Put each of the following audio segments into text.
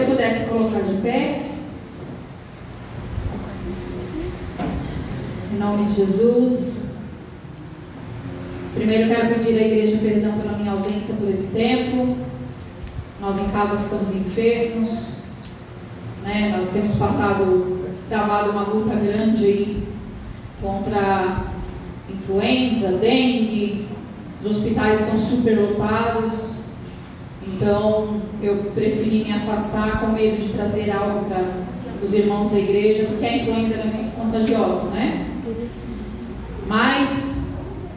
Se pudesse colocar de pé, em nome de Jesus. Primeiro eu quero pedir à igreja perdão pela minha ausência por esse tempo. Nós em casa ficamos enfermos, né? Nós temos travado uma luta grande aí contra influenza, dengue. Os hospitais estão superlotados. Então eu preferi me afastar com medo de trazer algo para os irmãos da igreja, porque a influenza é muito contagiosa, né? Mas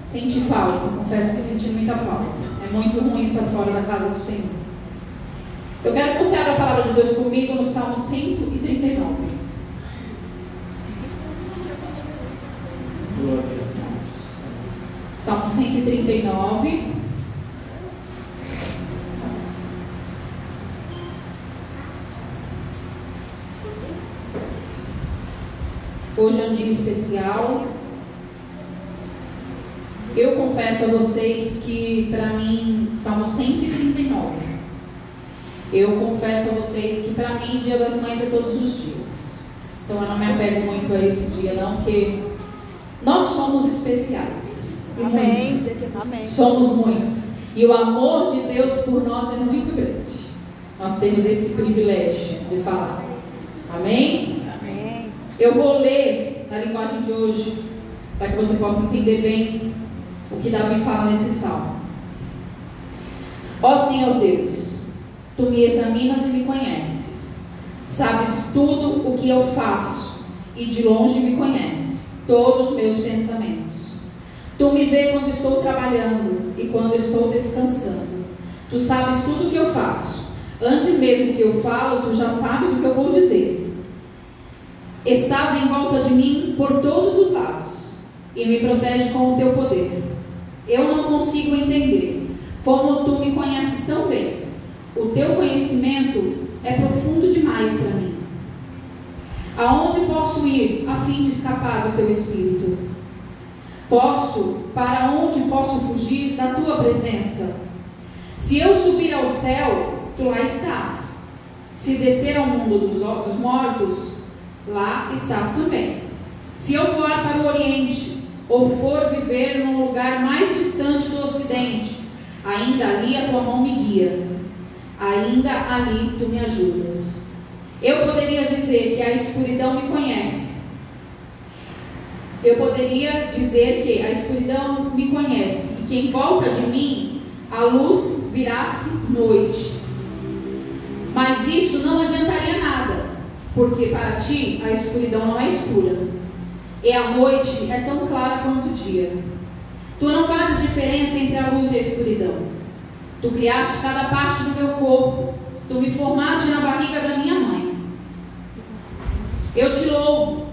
senti falta, confesso que senti muita falta. É muito ruim estar fora da casa do Senhor. Eu quero que você abra a palavra de Deus comigo no Salmo 139. Salmo 139. Hoje é um dia especial. Eu confesso a vocês que, para mim, Salmo 139. Eu confesso a vocês que, para mim, Dia das Mães é todos os dias. Então, eu não me apego muito a esse dia, não, porque nós somos especiais. Amém. Amém. Somos muito. E o amor de Deus por nós é muito grande. Nós temos esse privilégio de falar. Amém? Amém. Eu vou ler na linguagem de hoje, para que você possa entender bem o que Davi fala nesse salmo. Ó Senhor Deus, Tu me examinas e me conheces. Sabes tudo o que eu faço e de longe me conheces todos os meus pensamentos. Tu me vê quando estou trabalhando e quando estou descansando. Tu sabes tudo o que eu faço. Antes mesmo que eu falo, Tu já sabes o que eu vou dizer. Estás em volta de mim por todos os lados e me protege com o Teu poder. Eu não consigo entender como Tu me conheces tão bem. O Teu conhecimento é profundo demais para mim. Aonde posso ir a fim de escapar do Teu Espírito? Para onde posso fugir da Tua presença? Se eu subir ao céu, Tu lá estás. Se descer ao mundo dos mortos, lá estás também. Se eu voar para o Oriente, ou for viver num lugar mais distante do Ocidente, ainda ali a Tua mão me guia. Ainda ali Tu me ajudas. Eu poderia dizer que a escuridão me conhece. Eu poderia dizer que a escuridão me conhece e que em volta de mim a luz virasse noite. Mas isso não adiantaria nada, porque para Ti a escuridão não é escura, e a noite é tão clara quanto o dia. Tu não fazes diferença entre a luz e a escuridão. Tu criaste cada parte do meu corpo. Tu me formaste na barriga da minha mãe. Eu te louvo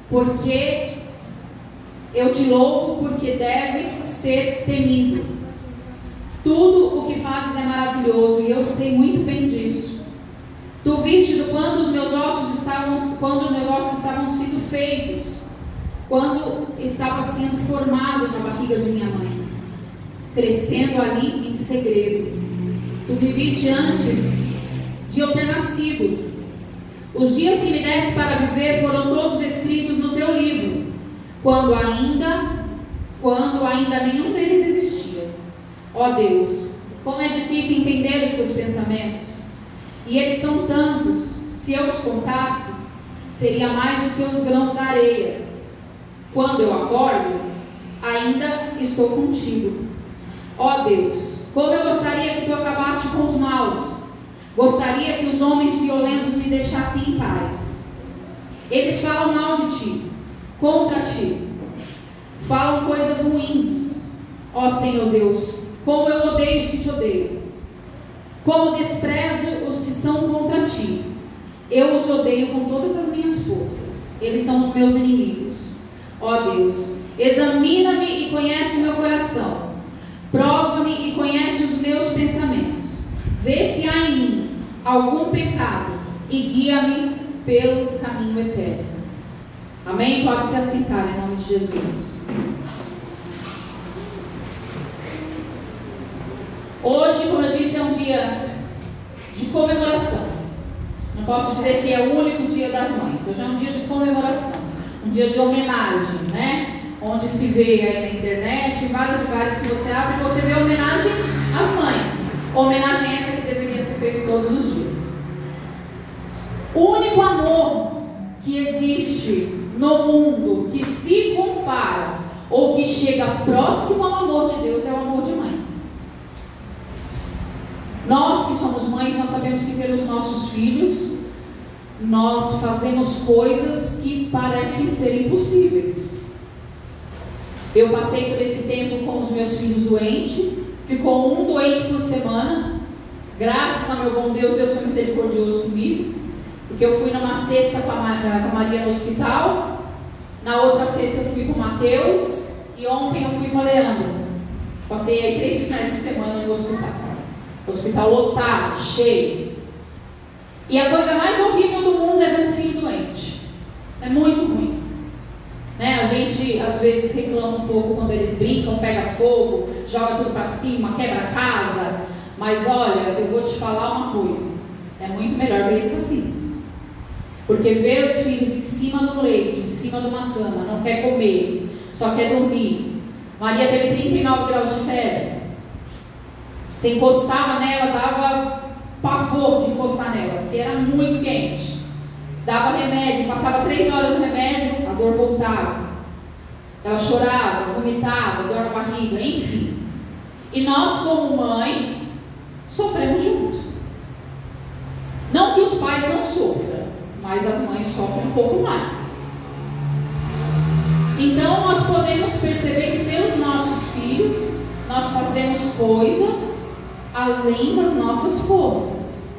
porque deves ser temido. Tudo o que fazes é maravilhoso e eu sei muito bem disso. Tu viste quando os meus ossos estavam sendo feitos, quando estava sendo formado na barriga de minha mãe, crescendo ali em segredo. Tu me viste antes de eu ter nascido. Os dias que me deste para viver foram todos escritos no Teu livro, quando ainda nenhum deles existia. Ó Deus, como é difícil entender os Teus pensamentos. E eles são tantos, se eu os contasse, seria mais do que os grãos da areia. Quando eu acordo, ainda estou contigo. Ó Deus, como eu gostaria que Tu acabaste com os maus. Gostaria que os homens violentos me deixassem em paz. Eles falam mal de Ti, contra Ti. Falam coisas ruins. Ó Senhor Deus, como eu odeio os que Te odeiam. Como desprezo os que são contra Ti. Eu os odeio com todas as minhas forças. Eles são os meus inimigos. Ó Deus, examina-me e conhece o meu coração. Prova-me e conhece os meus pensamentos. Vê se há em mim algum pecado e guia-me pelo caminho eterno. Amém? Pode se assentar em nome de Jesus. Hoje, como eu disse, é um dia de comemoração. posso dizer que é o único dia das mães. Hoje é um dia de comemoração, um dia de homenagem, né? Onde se vê aí na internet, em vários lugares que você abre, você vê homenagem às mães. Homenagem essa que deveria ser feita todos os dias. O único amor que existe no mundo que se compara ou que chega próximo ao amor de Deus é o amor de mãe. Nós que somos mães, nós sabemos que pelos nossos filhos nós fazemos coisas que parecem ser impossíveis. Eu passei por esse tempo com os meus filhos doentes, ficou um doente por semana. Graças a meu bom Deus, Deus foi misericordioso comigo, porque eu fui numa sexta com a Maria no hospital, na outra sexta eu fui com o Mateus, e ontem eu fui com a Leandro. Passei aí 3 finais de semana no hospital. Hospital lotado, cheio. E a coisa mais horrível do mundo é ver um filho doente. É muito ruim, né? A gente às vezes reclama um pouco quando eles brincam, pega fogo, joga tudo para cima, quebra a casa. Mas olha, eu vou te falar uma coisa: é muito melhor ver eles assim. Porque ver os filhos em cima do leito, em cima de uma cama, não quer comer, só quer dormir. Maria teve 39 graus de febre. Você encostava nela, dava pavor de encostar nela, porque era muito quente. Dava remédio, passava 3 horas no remédio, a dor voltava. Ela chorava, vomitava, dor na barriga, enfim. E nós, como mães, sofremos junto. Não que os pais não sofram, mas as mães sofrem um pouco mais. Então nós podemos perceber que pelos nossos filhos nós fazemos coisas além das nossas forças.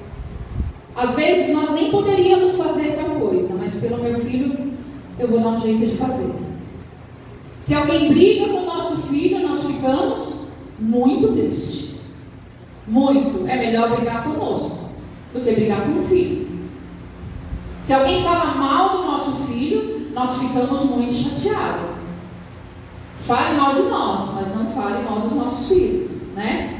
Às vezes nós nem poderíamos fazer tal coisa, mas pelo meu filho eu vou dar um jeito de fazer. Se alguém briga com o nosso filho, nós ficamos muito tristes. Muito. É melhor brigar conosco do que brigar com o filho. Se alguém fala mal do nosso filho, nós ficamos muito chateados. Fale mal de nós, mas não fale mal dos nossos filhos, né?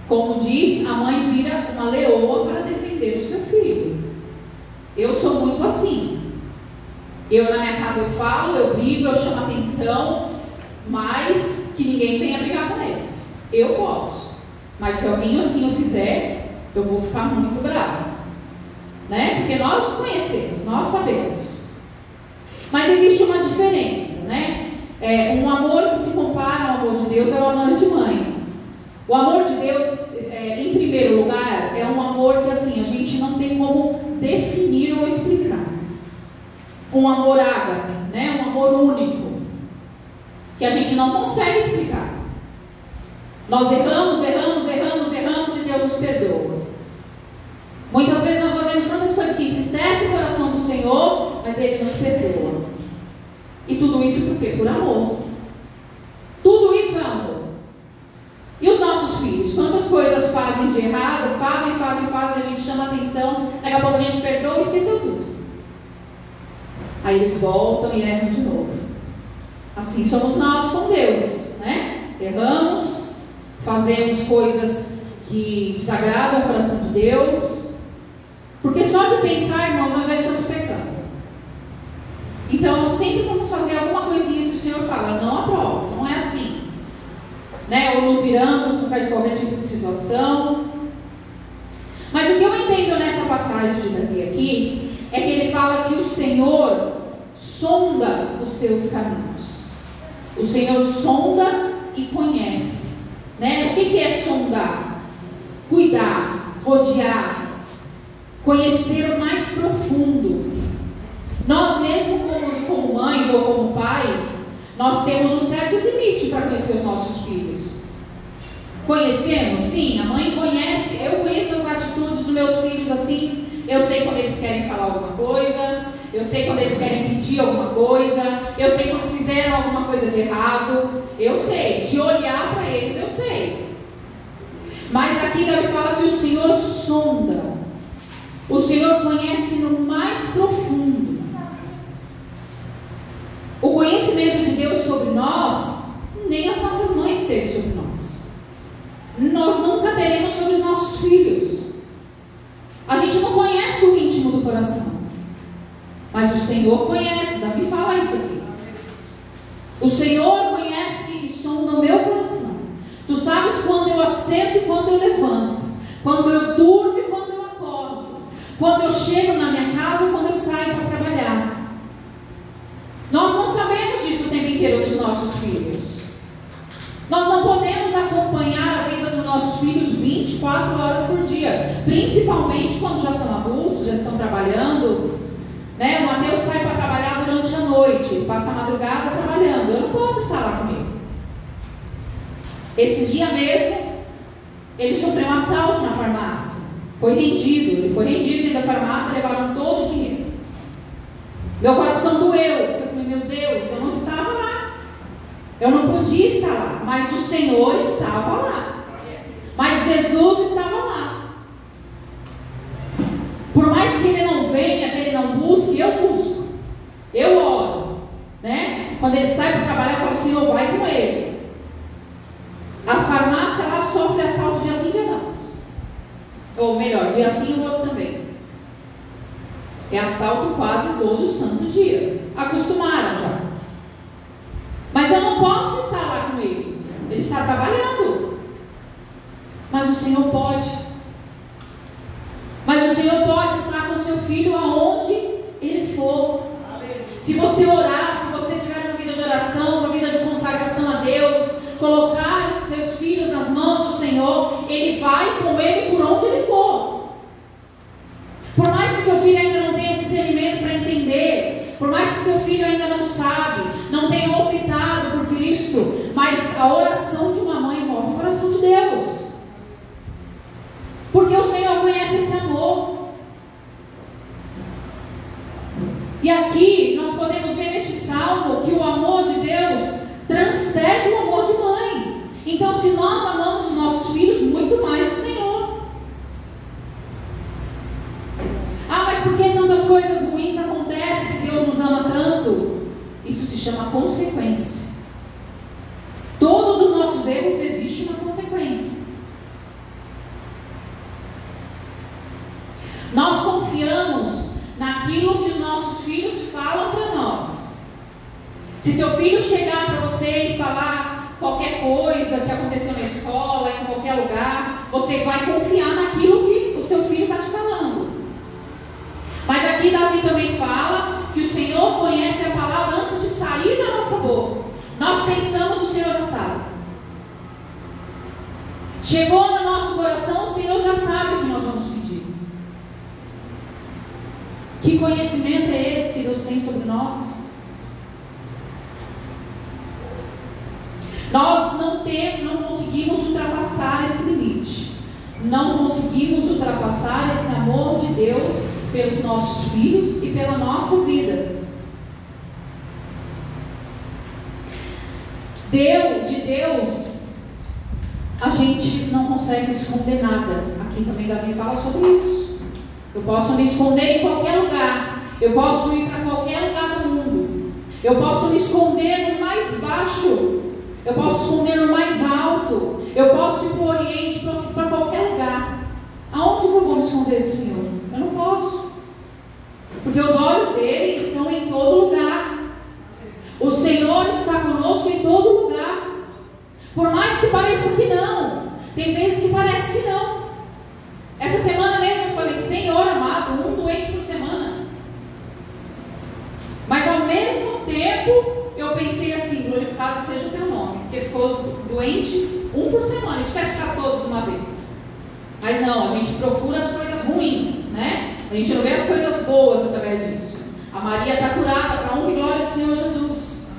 Como diz, a mãe vira uma leoa para defender o seu filho. Eu sou muito assim. Eu na minha casa eu falo, eu brigo, eu chamo atenção, mas que ninguém venha brigar com eles. Eu posso. Mas se alguém assim eu fizer, eu vou ficar muito brava, né? Porque nós conhecemos, nós sabemos. Mas existe uma diferença, né? Um amor que se compara ao amor de Deus é o amor de mãe. O amor de Deus, em primeiro lugar, é um amor que assim, a gente não tem como definir ou explicar. Um amor ágape, né? Um amor único, que a gente não consegue explicar. Nós erramos e Deus nos perdoa. Muitas vezes nós fazemos tantas coisas que entristecem o coração do Senhor, mas Ele nos perdoa. E tudo isso por quê? Por amor. Tudo isso é amor. E os nossos filhos? Quantas coisas fazem de errado? Fazem, a gente chama atenção, daqui a pouco a gente perdoa e esqueceu tudo. Aí eles voltam e erram de novo. Assim somos nós com Deus, né? Erramos, fazemos coisas que desagradam o coração de Deus, porque só de pensar, irmão, nós já estamos pecando. Então nós sempre vamos fazer alguma coisinha que o Senhor fala, eu não aprovo, não é assim, né? Ou nos irando por qualquer tipo de situação. Mas o que eu entendo nessa passagem de Davi aqui é que ele fala que o Senhor sonda os seus caminhos. O Senhor sonda e conhece, né? O que é sondar? Cuidar, rodear, conhecer o mais profundo. Nós mesmo como mães ou como pais, nós temos um certo limite para conhecer os nossos filhos. Conhecemos? Sim, a mãe conhece. Eu conheço as atitudes dos meus filhos assim. Eu sei quando eles querem falar alguma coisa, eu sei quando eles querem pedir alguma coisa, eu sei quando fizeram alguma coisa de errado, eu sei, de olhar para eles eu sei. Mas aqui Davi fala que o Senhor sonda, o Senhor conhece no mais profundo. O conhecimento de Deus sobre nós, nem as nossas mães têm sobre nós. Nós nunca teremos sobre os nossos filhos. A gente não conhece o íntimo coração. Mas o Senhor conhece, Davi fala isso aqui. O Senhor conhece e sonda o meu coração. Tu sabes quando eu assento e quando eu levanto, quando eu durmo e quando eu acordo, quando eu chego na minha casa e quando eu saio para trabalhar. Nós não sabemos disso o tempo inteiro dos nossos filhos. Nós não podemos acompanhar a vida dos nossos filhos 24 horas por dia, principalmente quando já são adultos, já estão trabalhando, né? O Mateus sai para trabalhar durante a noite, passa a madrugada trabalhando. Eu não posso estar lá com ele. Esses dias mesmo, ele sofreu um assalto na farmácia. Ele foi rendido dentro da farmácia, levaram todo o dinheiro. Meu coração doeu, porque eu falei, meu Deus, eu não estava lá. Eu não podia estar lá, mas o Senhor estava lá. Mas Jesus estava lá. Por mais que ele não venha, que ele não busque, eu busco. Eu oro, né? Quando ele sai para trabalhar, eu falo, Senhor, vai com ele. A farmácia lá sofre assalto dia sim, dia não. Ou melhor, dia sim e o outro também. É assalto quase todo santo dia. Acostumaram já. Mas eu não posso estar lá com ele. Ele está trabalhando. Mas o Senhor pode. Mas o Senhor pode estar com o seu filho aonde ele for. Se você orar, se você tiver uma vida de oração, uma vida de consagração a Deus, colocar os seus filhos nas mãos do Senhor, ele vai com ele por onde ele for. Por mais que seu filho ainda não tenha discernimento para entender, por mais que seu filho ainda não sabe, não tenha optado por Cristo, mas a oração de uma mãe move o coração de Deus. Porque o Senhor conhece esse amor. E aqui nós podemos ver neste salmo que o amor de Deus transcende o amor de mãe. Então, se nós amamos os nossos filhos, muito mais o Senhor. Ah, mas por que tantas coisas ruins acontecem se Deus nos ama tanto? Isso se chama consequência. Todos os nossos erros existem uma consequência. Nós confiamos naquilo que os nossos filhos falam para nós. Se seu filho chegar para você e falar qualquer coisa que aconteceu na escola, em qualquer lugar, você vai confiar naquilo que o seu filho está te falando. Mas aqui Davi também fala que o Senhor conhece a palavra antes de sair da nossa boca. Nós pensamos, o Senhor já sabe. Chegou no nosso coração, o Senhor já sabe o que nós vamos pedir. Que conhecimento é esse que Deus tem sobre nós? Nós não conseguimos ultrapassar esse limite. Não conseguimos ultrapassar esse amor de Deus pelos nossos filhos e pela nossa vida. De Deus, a gente não consegue esconder nada. Aqui também Davi fala sobre isso. Eu posso me esconder em qualquer lugar. Eu posso ir para qualquer lugar do mundo. Eu posso me esconder no mais baixo. Eu posso esconder no mais alto. Eu posso ir para o Oriente, para qualquer lugar. Aonde que eu vou me esconder do Senhor? Eu não posso. Porque os olhos dele estão em todo lugar. O Senhor está conosco em todo lugar. Por mais que pareça que não. Tem vezes que parece que não. Essa semana mesmo eu falei, Senhor amado, um doente por semana. Mas ao mesmo tempo eu pensei assim, glorificado seja o teu nome. Porque ficou doente um por semana. Isso quer ficar todos de uma vez. Mas não, a gente procura as coisas ruins, né? A gente não vê as coisas boas através disso. A Maria está curada para a honra e glória do Senhor Jesus.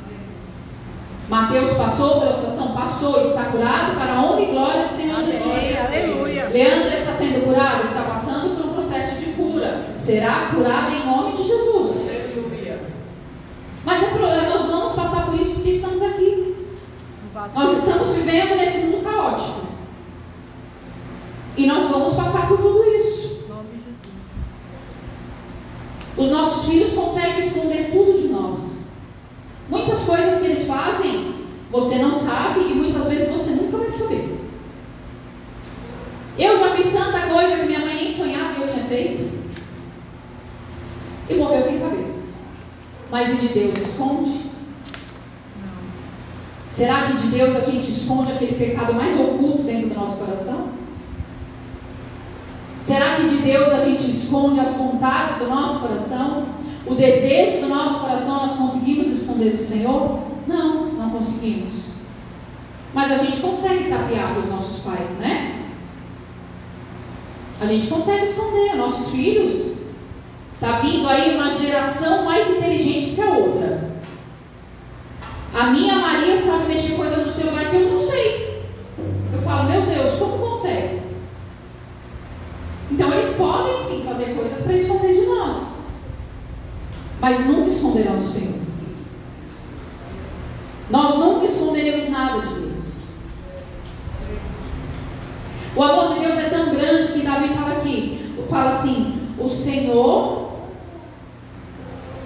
Mateus passou pela situação? Passou, está curado para a honra e glória do Senhor Jesus. Aleluia. Leandra está sendo curada? Está passando por um processo de cura. Será curada em nome de Jesus. Aleluia. Mas nós vamos passar por isso porque estamos aqui. Nós estamos vivendo nesse mundo caótico. E nós vamos passar por tudo isso. Os nossos filhos conseguem esconder tudo de nós. Muitas coisas que eles fazem, você não sabe e muitas vezes você nunca vai saber. Eu já fiz tanta coisa que minha mãe nem sonhava que eu tinha feito. e morreu sem saber. Mas e de Deus esconde? Não. Será que de Deus a gente esconde aquele pecado mais oculto dentro do nosso coração? Será que de Deus a gente esconde as vontades do nosso coração? O desejo do nosso coração nós conseguimos esconder do Senhor? Não, não conseguimos. Mas a gente consegue tapear os nossos pais, né? A gente consegue esconder. Nossos filhos, está vindo aí uma geração mais inteligente que a outra. A minha Maria sabe mexer coisa no celular que eu não sei. Eu falo, meu Deus, como consegue? Então eles podem sim fazer coisas para esconder de nós, mas nunca esconderão do Senhor. Nós nunca esconderemos nada de Deus. O amor de Deus é tão grande que Davi fala aqui, fala assim: o Senhor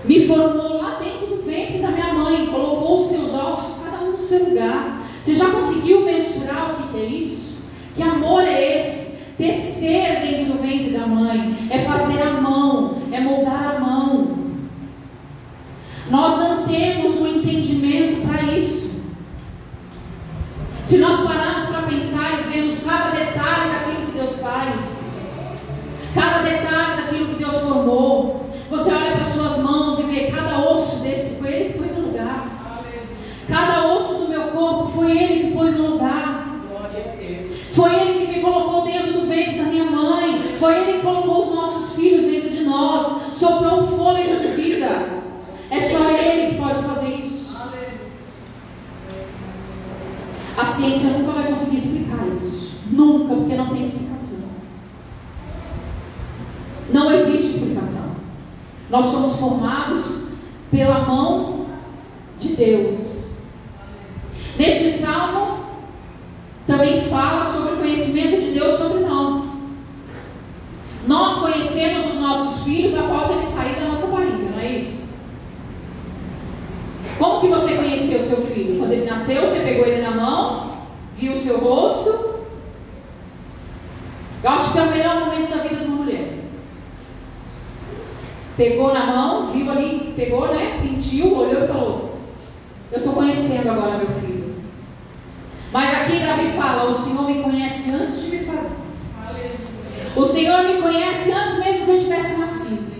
me formou lá dentro do ventre da minha mãe, colocou os seus ossos, cada um no seu lugar. Você já conseguiu mensurar o que é isso? Que amor é esse? Tecer dentro do ventre da mãe, é fazer a mão, é moldar a mão. Nós não temos o entendimento para isso. Se nós pararmos para pensar e vermos cada detalhe daquilo que Deus faz, cada detalhe daquilo que Deus formou, você olha para suas mãos e vê cada osso desse, foi Ele que pôs no lugar. Cada osso do meu corpo foi Ele que pôs no lugar. Foi Ele que me colocou dentro do ventre da minha mãe. Foi Ele que colocou os nossos filhos dentro de nós. Soprou um fôlego de vida. É só Ele que pode fazer isso. A ciência nunca vai conseguir explicar isso. Nunca, porque não tem explicação. Não existe explicação. Nós somos formados pela mão de Deus. Neste salmo também fala sobre o conhecimento de Deus sobre nós. Nós conhecemos os nossos filhos após eles saírem da nossa barriga, não é isso? Como que você conheceu o seu filho? Quando ele nasceu, você pegou ele na mão, viu o seu rosto. Eu acho que é o melhor momento da vida de uma mulher. Pegou na mão, viu ali, pegou, né? Sentiu, olhou e falou: eu estou conhecendo agora meu filho. Mas aqui Davi fala: o Senhor me conhece antes de me fazer. O Senhor me conhece antes mesmo que eu tivesse nascido.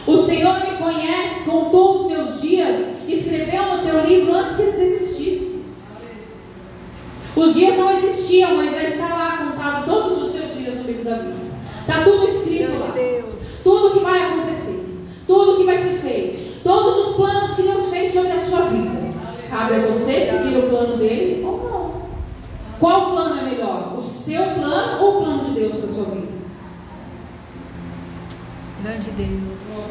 O Senhor me conhece, contou os meus dias, escreveu no teu livro antes que eles existissem. Os dias não existiam, mas já está lá contado todos os seus dias no livro da vida. Está tudo escrito lá. Tudo que vai acontecer, tudo que vai ser feito, todos os planos que Deus fez sobre a sua vida. Cabe a você seguir o plano dele ou não. Qual plano é melhor? O seu plano ou o plano de Deus para a sua vida? Grande Deus.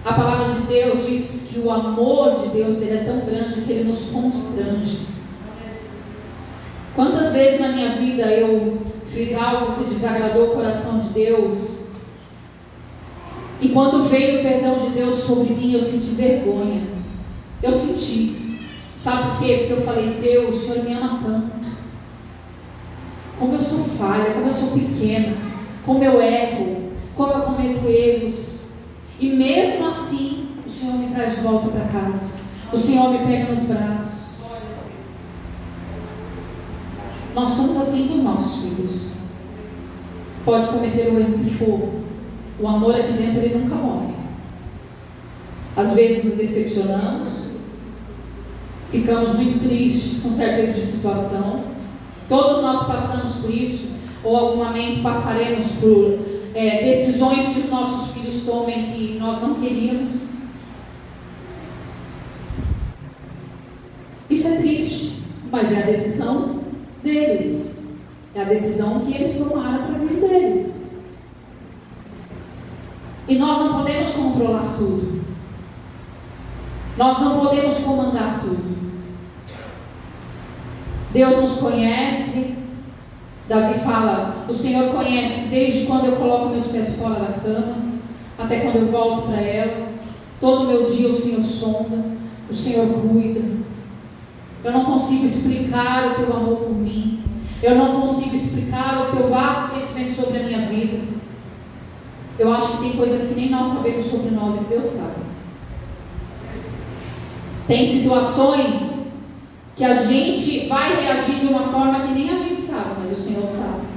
A palavra de Deus diz que o amor de Deus ele é tão grande que ele nos constrange. Quantas vezes na minha vida eu fiz algo que desagradou o coração de Deus, e quando veio o perdão de Deus sobre mim, eu senti vergonha. Eu senti. Sabe por quê? Porque eu falei: Deus, o Senhor me ama tanto. Como eu sou falha, como eu sou pequena, como eu erro, como eu cometo erros. E mesmo assim, o Senhor me traz de volta para casa. O Senhor me pega nos braços. Nós somos assim com os nossos filhos. Pode cometer o erro que for. O amor aqui dentro, ele nunca morre. Às vezes nos decepcionamos, ficamos muito tristes com certo tipo de situação. Todos nós passamos por isso, ou algum momento passaremos por decisões que os nossos filhos tomem que nós não queríamos. Isso é triste, mas é a decisão deles. É a decisão que eles tomaram para a vida deles. E nós não podemos controlar tudo. Nós não podemos comandar tudo. Deus nos conhece. Davi fala: o Senhor conhece desde quando eu coloco meus pés fora da cama até quando eu volto para ela. Todo meu dia o Senhor sonda, o Senhor cuida. Eu não consigo explicar o teu amor por mim. Eu não consigo explicar o teu vasto conhecimento sobre a minha vida. Eu acho que tem coisas que nem nós sabemos sobre nós e que Deus sabe. Tem situações que a gente vai reagir de uma forma que nem a gente sabe, mas o Senhor sabe.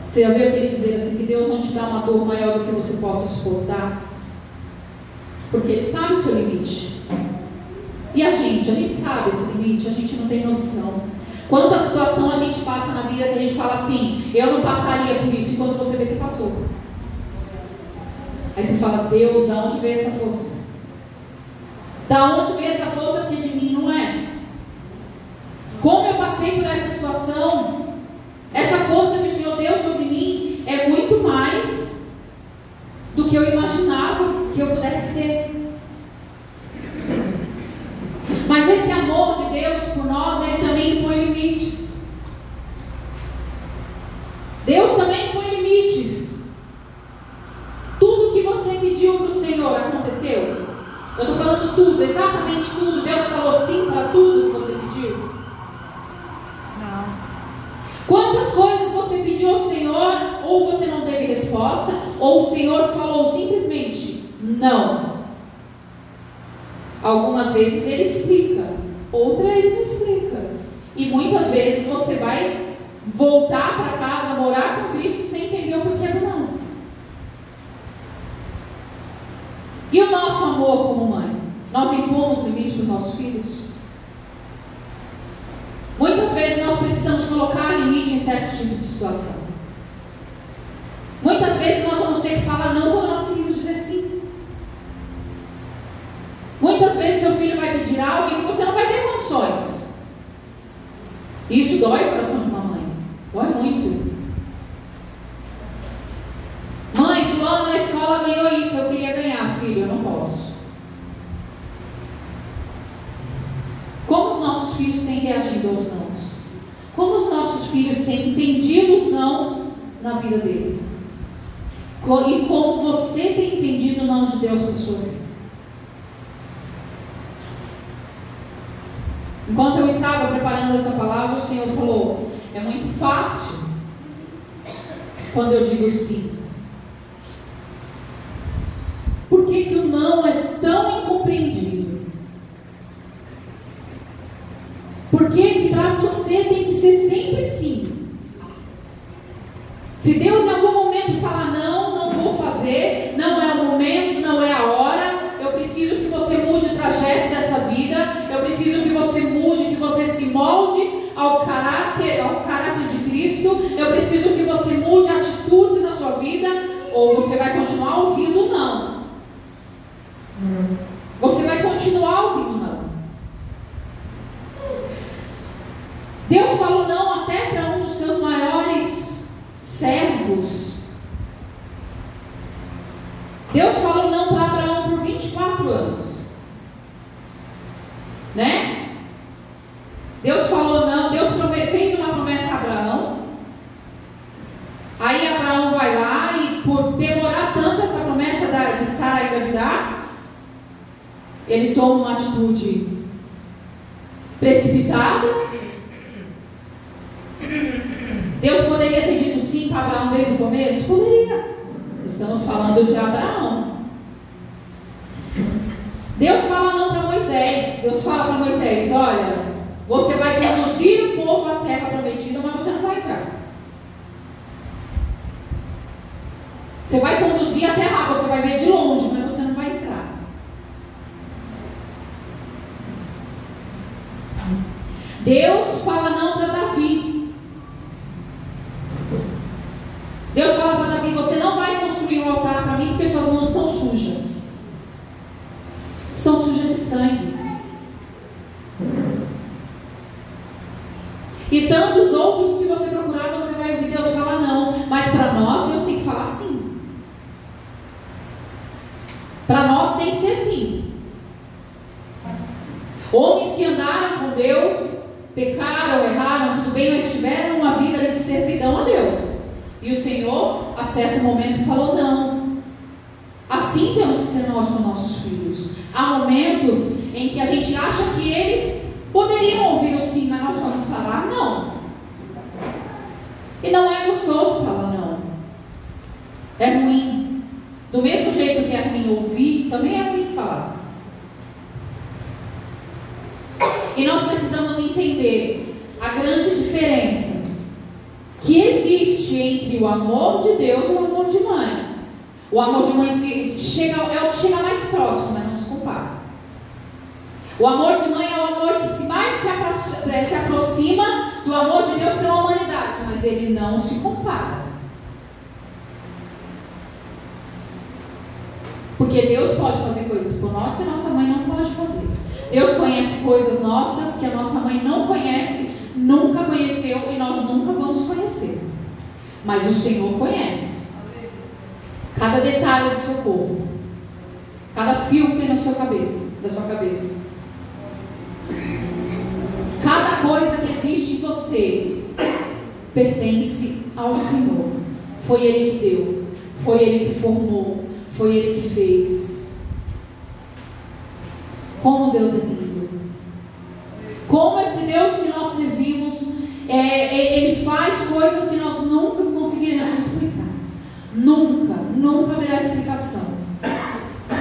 Você já viu aquele dizer assim, que Deus não te dá uma dor maior do que você possa suportar? Porque Ele sabe o seu limite. E a gente sabe esse limite, a gente não tem noção. Quanta situação a gente passa na vida que a gente fala assim, eu não passaria por isso, e quando você vê, você passou. Aí você fala, Deus, da onde veio essa força? Da onde veio essa força? Porque de mim não é. Como eu passei por essa situação, essa força que o Senhor deu sobre mim é muito mais do que eu imaginava que eu pudesse ter. Mas esse amor de Deus por nós, Ele também põe limites. Deus também põe limites. Tudo que você pediu para o Senhor aconteceu? Eu estou falando tudo, exatamente tudo. Deus falou sim para tudo que você pediu? Não. Quantas coisas você pediu ao Senhor, ou você não teve resposta, ou o Senhor falou simplesmente não? Algumas vezes Ele explica, outras Ele não explica. E muitas vezes você vai voltar para casa, morar com Cristo sem entender o porquê do não. E o nosso amor como mãe? Nós impomos limites para os nossos filhos? Muitas vezes nós precisamos colocar limite em certo tipo de situação. Muitas vezes nós vamos ter que falar não quando nós queremos dizer sim. Muitas vezes seu filho vai pedir algo que você não vai ter condições. E isso dói o coração de uma mãe. Dói muito. Mãe, fulano na escola ganhou isso, eu queria ganhar. Filho, eu não posso. Como os nossos filhos têm reagido aos nãos? Como os nossos filhos têm entendido os nãos na vida dele? E como você tem entendido o não de Deus para a sua vida? Enquanto eu estava preparando essa palavra, o Senhor falou, é muito fácil quando eu digo sim. Por que o não é tão incompreendido? Por que para você tem que ser sempre sim? Se Deus em algum momento falar não, não vou fazer, não é o momento, não é a hora, eu preciso que você mude o trajeto dessa vida, eu preciso que você mude, que você se molde ao caráter de Cristo, eu preciso que você mude atitudes na sua vida, ou você vai continuar ouvindo não. Você vai continuar ouvindo não. Deus falou não até para um dos seus maiores servos. Deus falou não para Abraão por 24 anos. Né? Deus falou não, Deus fez uma promessa a Abraão. Aí Abraão vai lá e por demorar tanto essa promessa de Sara engravidar, ele toma uma atitude precipitada. Deus poderia ter dito sim para Abraão desde o começo? Poderia. Estamos falando de Abraão. Deus fala não para Moisés. Deus fala para Moisés, olha, você vai conduzir o povo à terra prometida, mas você não vai entrar. Você vai conduzir até lá, você vai ver de longe, mas você não vai entrar. Deus fala não para Davi. Deus fala para Davi, você não vai construir um altar para mim porque suas mãos estão sujas. Estão sujas de sangue. E tantos outros que se você procurar, você vai ouvir Deus falar não. Mas para nós, Deus tem que falar sim. Para nós tem que ser sim. Homens que andaram com Deus, pecaram, erraram, tudo bem, mas tiveram uma vida de servidão a Deus. E o Senhor, a certo momento, falou não. Assim temos que ser nós com nossos filhos. Há momentos em que a gente acha que eles poderiam ouvir o sim, mas nós vamos falar não. E não é gostoso falar não. É ruim. Do mesmo jeito que é ruim ouvir, também é ruim falar. E nós precisamos entender a grande diferença que existe entre o amor de Deus e o amor de mãe. O amor de mãe é o que chega mais próximo, mas não se compara. O amor de mãe é o amor que mais se aproxima do amor de Deus pela humanidade, mas ele não se compara. Porque Deus pode fazer coisas por nós que a nossa mãe não pode fazer. Deus conhece coisas nossas que a nossa mãe não conhece, nunca conheceu e nós nunca vamos conhecer. Mas o Senhor conhece cada detalhe do seu corpo, cada fio que tem na sua cabeça, cada coisa que existe em você pertence ao Senhor. Foi Ele que deu, foi Ele que formou, foi Ele que fez. Como Deus é lindo, como esse Deus que nós servimos, Ele faz coisas que nós nunca conseguiremos explicar. Nunca haverá explicação.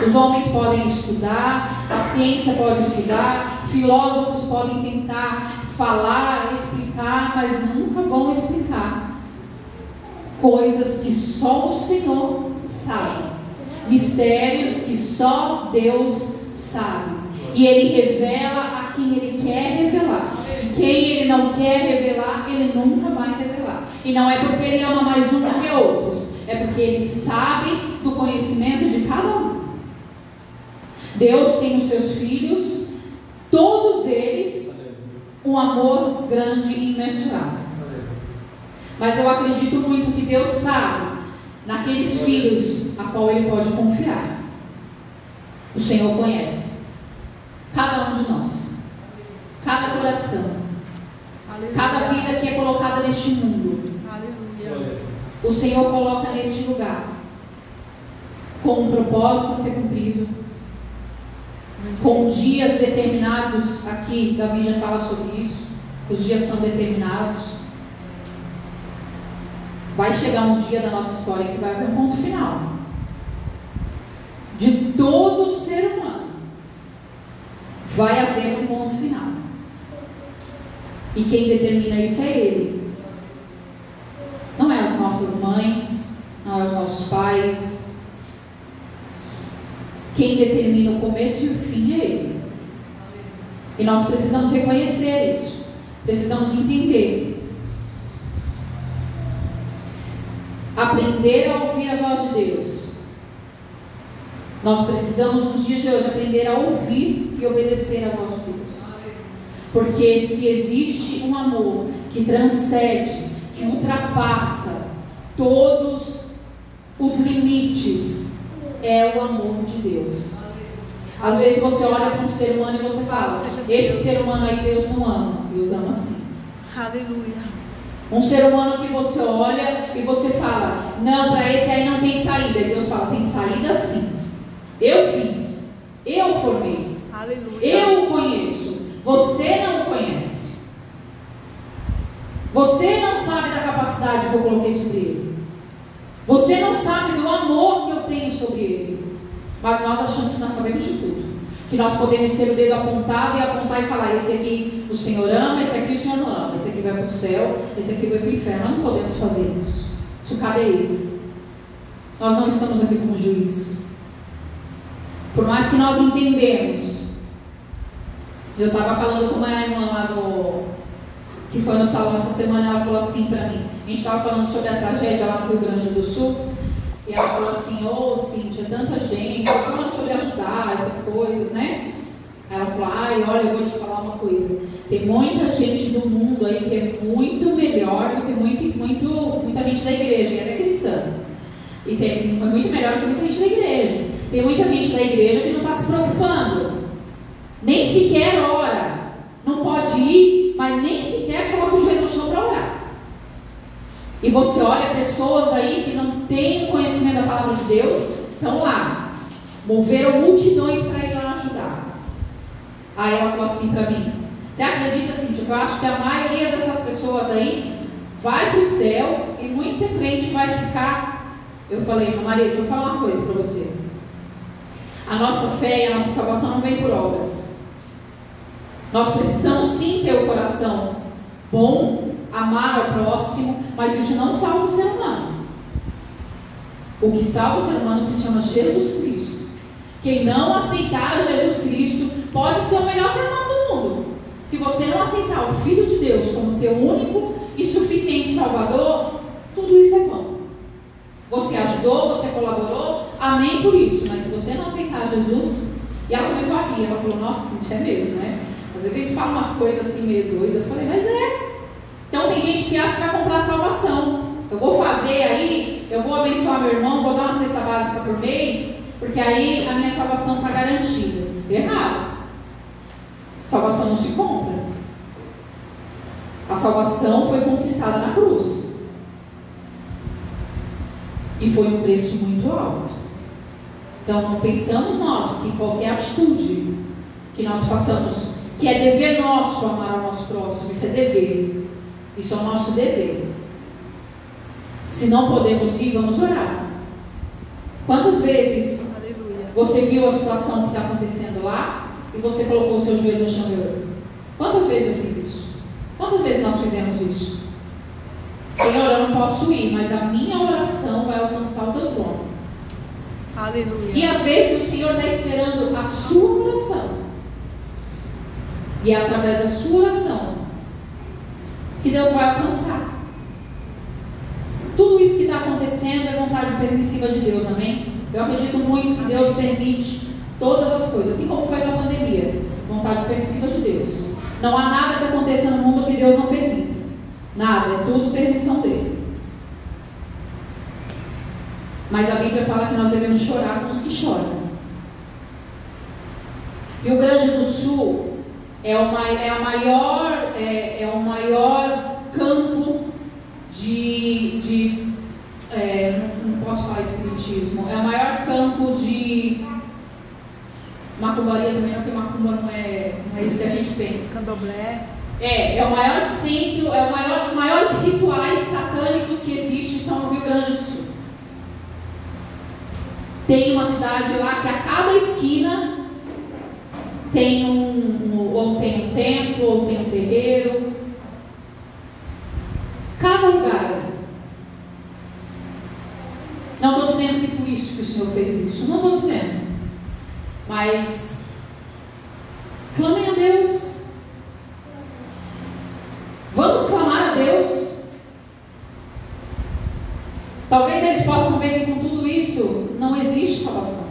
Os homens podem estudar, a ciência pode estudar, filósofos podem tentar falar, explicar, mas nunca vão explicar coisas que só o Senhor sabe, mistérios que só Deus sabe. E Ele revela a quem Ele quer revelar. E quem Ele não quer revelar, Ele nunca vai revelar. E não é porque Ele ama mais um do que outros, é porque Ele sabe do conhecimento de cada um. Deus tem os seus filhos, todos eles, um amor grande e imensurável. Mas eu acredito muito que Deus sabe naqueles filhos a qual Ele pode confiar. O Senhor conhece cada um de nós, cada coração, cada vida que é colocada neste mundo. O Senhor coloca neste lugar com um propósito a ser cumprido, com dias determinados. Aqui Davi já fala sobre isso. Os dias são determinados. Vai chegar um dia da nossa história que vai haver um ponto final de todo ser humano. Vai haver um ponto final. E quem determina isso é Ele. Não é as nossas mães, não é os nossos pais. Quem determina o começo e o fim é Ele. E nós precisamos reconhecer isso. Precisamos entender. Aprender a ouvir a voz de Deus. Nós precisamos nos dias de hoje aprender a ouvir e obedecer a voz de Deus. Porque se existe um amor que transcende, que ultrapassa todos os limites, é o amor de Deus. Às vezes você olha para um ser humano e você fala: esse ser humano aí Deus não ama. Deus ama sim. Aleluia. Um ser humano que você olha e você fala: não, para esse aí não tem saída. E Deus fala: tem saída sim. Eu fiz, eu formei, aleluia. Eu o conheço, você não o conhece. Você não sabe da capacidade que eu coloquei sobre ele. Você não sabe do amor que eu tenho sobre ele. Mas nós achamos que nós sabemos de tudo, que nós podemos ter o dedo apontado e apontar e falar: esse aqui o Senhor ama, esse aqui o Senhor não ama, esse aqui vai para o céu, esse aqui vai para o inferno. Nós não podemos fazer isso. Isso cabe a Ele. Nós não estamos aqui como juiz. Por mais que nós entendemos. Eu estava falando com uma irmã lá que foi no salão essa semana. Ela falou assim para mim. A gente estava falando sobre a tragédia lá no Rio Grande do Sul. E ela falou assim: ô Cíntia, tanta gente falando sobre ajudar essas coisas, né? Aí ela falou: ai, olha, eu vou te falar uma coisa. Tem muita gente do mundo aí que é muito melhor do que muita gente da igreja. E ela é cristã. E foi muito melhor do que muita gente da igreja. Tem muita gente da igreja que não está se preocupando, nem sequer ora, não pode ir, mas nem sequer coloca o joelho no chão para orar. E você olha pessoas aí que não têm conhecimento da palavra de Deus, estão lá, moveram multidões para ir lá ajudar. Aí ela falou assim para mim: você acredita, Cíntia, que eu acho que a maioria dessas pessoas aí vai para o céu e muita crente vai ficar eu falei, Maria, deixa eu falar uma coisa para você. A nossa fé e a nossa salvação não vem por obras. Nós precisamos sim ter o coração bom, amar ao próximo, mas isso não salva o ser humano. O que salva o ser humano se chama Jesus Cristo. Quem não aceitar a Jesus Cristo pode ser o melhor ser humano do mundo. Se você não aceitar o Filho de Deus como teu único e suficiente Salvador, tudo isso é vão. Você ajudou, você colaborou, amém por isso. Mas se você não aceitar Jesus... E ela começou a rir, ela falou, nossa, gente, é mesmo, né? Às vezes a gente fala umas coisas assim meio doidas. Eu falei, mas é. Então tem gente que acha que vai comprar salvação. Eu vou fazer aí, eu vou abençoar meu irmão, vou dar uma cesta básica por mês, porque aí a minha salvação está garantida. Errado. Salvação não se compra. A salvação foi conquistada na cruz. E foi um preço muito alto. Então não pensamos nós que qualquer atitude que nós façamos, que é dever nosso amar ao nosso próximo, isso é dever. Isso é o nosso dever. Se não podemos ir, vamos orar. Quantas vezes você viu a situação que está acontecendo lá e você colocou o seu joelho no chão e orou? Quantas vezes eu fiz isso? Quantas vezes nós fizemos isso? Senhor, eu não posso ir, mas a minha oração vai alcançar o teu trono. Aleluia. E às vezes o Senhor está esperando a sua oração. E é através da sua oração que Deus vai alcançar. Tudo isso que está acontecendo é vontade permissiva de Deus, amém? Eu acredito muito que Deus permite todas as coisas, assim como foi na pandemia. Vontade permissiva de Deus. Não há nada que aconteça no mundo que Deus não permita. Nada, é tudo permissão dele. Mas a Bíblia fala que nós devemos chorar com os que choram. Rio Grande do Sul é o maior campo não posso falar espiritismo, é o maior campo de macumbaria também, não, porque macumba não é isso que a gente pensa. Candomblé. É o maior centro, os maiores rituais satânicos que existem estão no Rio Grande do Sul. Tem uma cidade lá que a cada esquina tem ou tem um templo, ou tem um terreiro. Cada lugar. Não estou dizendo que por isso que o Senhor fez isso. Não estou dizendo. Mas clamem a Deus. Vamos clamar a Deus. Talvez eles possam ver que com tudo isso não existe salvação.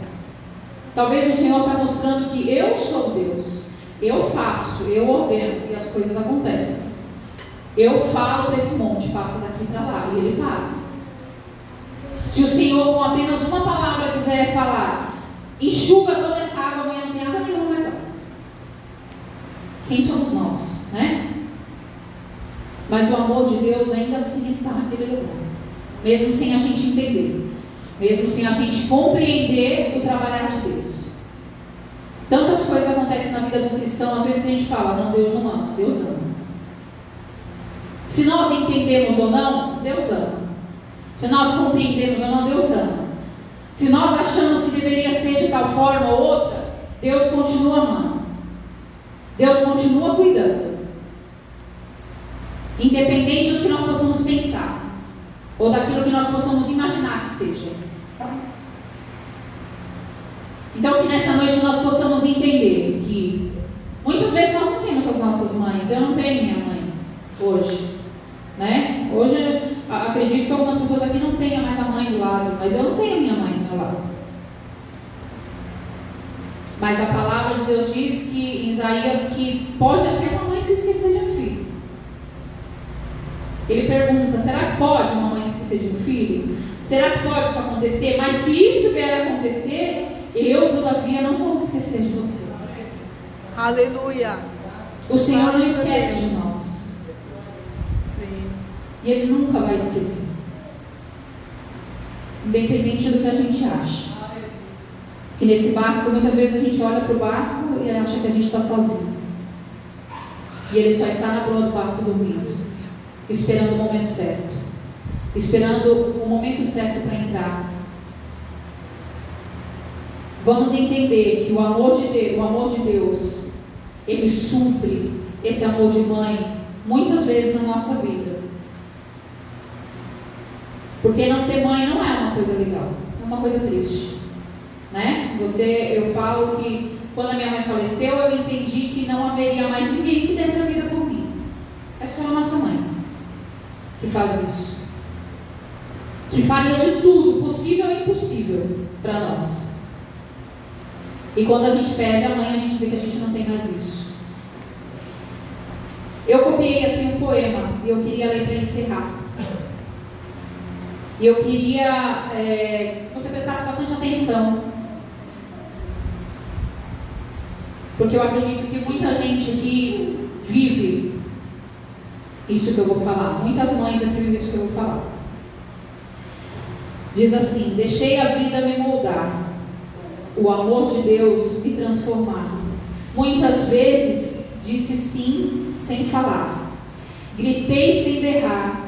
Talvez o Senhor está mostrando que eu sou Deus. Eu faço, eu ordeno e as coisas acontecem. Eu falo para esse monte, passa daqui para lá, e ele passa. Se o Senhor com apenas uma palavra quiser falar, enxuga toda essa água, amanhã não tem água nenhuma mais lá. Quem somos nós, né? Mas o amor de Deus ainda assim está naquele lugar. Mesmo sem a gente entender. Mesmo sem a gente compreender o trabalhar de Deus. Tantas coisas acontecem na vida do cristão, às vezes a gente fala, não, Deus não ama, Deus ama. Se nós entendemos ou não, Deus ama. Se nós compreendemos ou não, Deus ama. Se nós achamos que deveria ser de tal forma ou outra, Deus continua amando. Deus continua cuidando. Independente do que nós possamos pensar, ou daquilo que nós possamos imaginar que seja. Então que nessa noite nós possamos entender que muitas vezes nós não temos as nossas mães. Eu não tenho minha mãe hoje, né? Hoje acredito que algumas pessoas aqui não tenham mais a mãe do lado, mas eu não tenho minha mãe do meu lado. Mas a palavra de Deus diz que em Isaías que pode até uma mãe se esquecer de um filho. Ele pergunta, será que pode uma mãe se esquecer de um filho? Será que pode isso acontecer? Mas se isso vier a acontecer, eu todavia não vou me esquecer de você. Aleluia. O Senhor não esquece de nós. E Ele nunca vai esquecer. Independente do que a gente acha. Que nesse barco, muitas vezes a gente olha para o barco e acha que a gente está sozinho. E Ele só está na proa do barco dormindo, esperando o momento certo. esperando o momento certo para entrar. Vamos entender que o amor de Deus, ele supre esse amor de mãe muitas vezes na nossa vida. Porque não ter mãe não é uma coisa legal, é uma coisa triste, né? Eu falo que quando a minha mãe faleceu, eu entendi que não haveria mais ninguém que desse a vida por mim. É só a nossa mãe que faz isso, que faria de tudo possível e impossível para nós. E quando a gente perde a mãe, a gente vê que a gente não tem mais isso. Eu copiei aqui um poema e eu queria ler para encerrar. E eu queria que você prestasse bastante atenção, porque eu acredito que muita gente aqui vive isso que eu vou falar. Muitas mães aqui vivem isso que eu vou falar. Diz assim: deixei a vida me moldar, o amor de Deus me transformar. Muitas vezes disse sim sem falar, gritei sem berrar.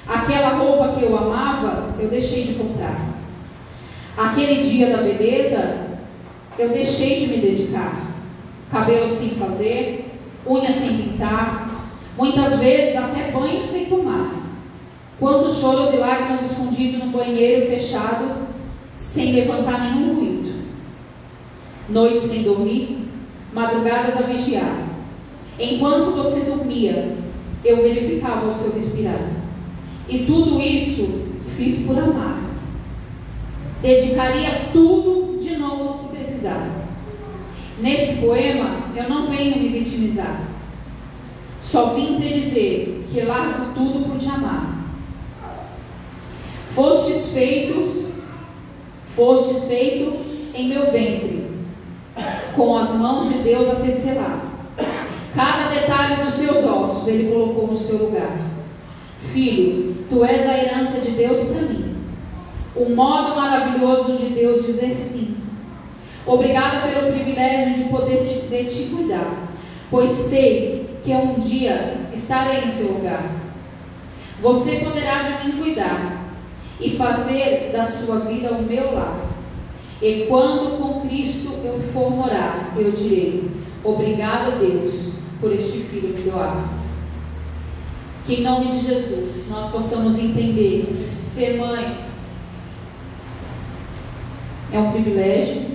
Aquela roupa que eu amava, eu deixei de comprar. Aquele dia da beleza, eu deixei de me dedicar. Cabelo sem fazer, unhas sem pintar, muitas vezes até banho sem tomar. Quantos choros e lágrimas escondidos no banheiro fechado, sem levantar nenhum ruído. Noites sem dormir, madrugadas a vigiar. Enquanto você dormia, eu verificava o seu respirar. E tudo isso fiz por amar. Dedicaria tudo de novo se precisar. Nesse poema eu não venho me vitimizar. Só vim te dizer que largo tudo por te amar. Fostes feitos em meu ventre, com as mãos de Deus a tecelar. Cada detalhe dos seus ossos Ele colocou no seu lugar. Filho, tu és a herança de Deus para mim. O modo maravilhoso de Deus dizer sim. Obrigada pelo privilégio de poder de te cuidar, pois sei que um dia estarei em seu lugar. Você poderá de mim cuidar e fazer da sua vida o meu lar. E quando com Cristo eu for morar, eu direi: obrigada, Deus, por este filho me doar. Que em nome de Jesus nós possamos entender que ser mãe é um privilégio.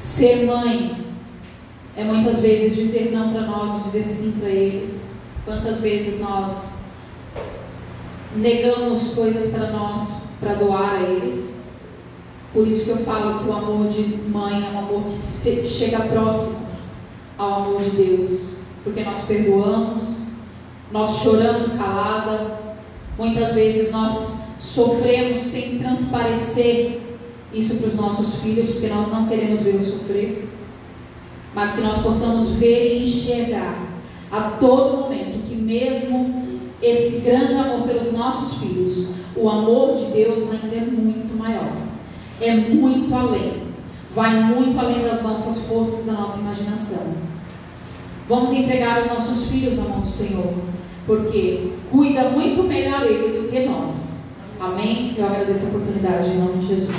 Ser mãe é muitas vezes dizer não para nós e dizer sim para eles. Quantas vezes nós negamos coisas para nós, para doar a eles. Por isso que eu falo que o amor de mãe é um amor que chega próximo ao amor de Deus, porque nós perdoamos, nós choramos calada, muitas vezes nós sofremos sem transparecer isso para os nossos filhos, porque nós não queremos vê-los sofrer, mas que nós possamos ver e enxergar a todo momento que mesmo esse grande amor pelos nossos filhos, o amor de Deus ainda é muito maior, é muito além, vai muito além das nossas forças, da nossa imaginação. Vamos entregar os nossos filhos na mão do Senhor, porque cuida muito melhor Ele do que nós. Amém? Eu agradeço a oportunidade em nome de Jesus.